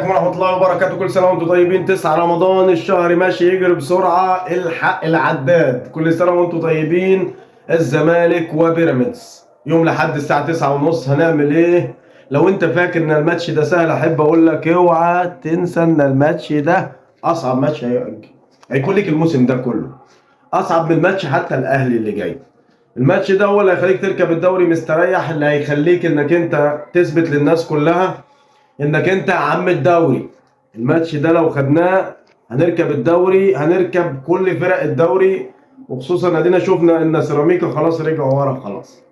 عليكم ورحمة الله وبركاته. كل سنة وانتم طيبين. 9 رمضان، الشهر ماشي يجري بسرعة، الحق العداد. كل سنة وانتم طيبين. الزمالك وبيراميدز يوم لحد الساعة 9:30. هنعمل ايه؟ لو انت فاكر ان الماتش ده سهل، احب اقول لك اوعى تنسى ان الماتش ده اصعب ماتش هيكون ليك الموسم ده كله. اصعب من ماتش حتى الاهلي اللي جاي. الماتش ده هو اللي هيخليك تركب الدوري مستريح، اللي هيخليك انك انت تثبت للناس كلها انك انت عم الدوري. الماتش ده لو خدناه هنركب الدوري، هنركب كل فرق الدوري، وخصوصا ادينا شفنا ان سيراميكا خلاص رجعوا ورا خلاص.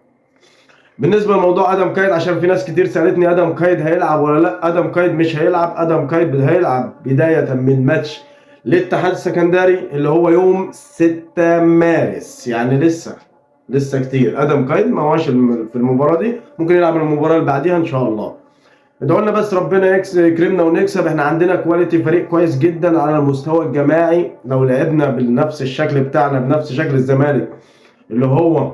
بالنسبه لموضوع ادم قيد، عشان في ناس كتير سالتني ادم قيد هيلعب ولا لا. ادم قيد مش هيلعب. ادم قيد هيلعب بدايه من ماتش الاتحاد السكندري اللي هو يوم 6 مارس، يعني لسه كتير. ادم قيد ما هوش في المباراه دي، ممكن يلعب المباراه اللي بعديها ان شاء الله. ادعوا لنا بس ربنا يكرمنا ونكسب. احنا عندنا كواليتي، فريق كويس جدا على المستوى الجماعي. لو لعبنا بنفس الشكل بتاعنا، بنفس شكل الزمالك اللي هو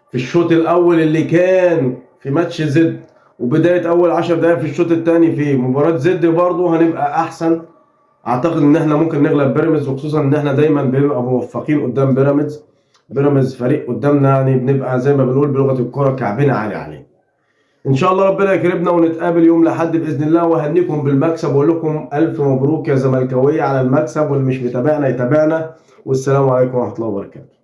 في الشوط الاول اللي كان في ماتش زد، وبدايه اول 10 دقائق في الشوط الثاني في مباراه زد، برضه هنبقى احسن. اعتقد ان احنا ممكن نغلب بيراميدز، وخصوصا ان احنا دايما بنبقى موفقين قدام بيراميدز. بيراميدز فريق قدامنا، يعني بنبقى زي ما بنقول بلغه الكره كعبنا عالي عليه. ان شاء الله ربنا يكرمنا ونتقابل يوم الاحد باذن الله، وهنيكم بالمكسب واقول لكم الف مبروك يا زملكاويه على المكسب، واللي مش متابعنا يتابعنا. والسلام عليكم ورحمه الله وبركاته.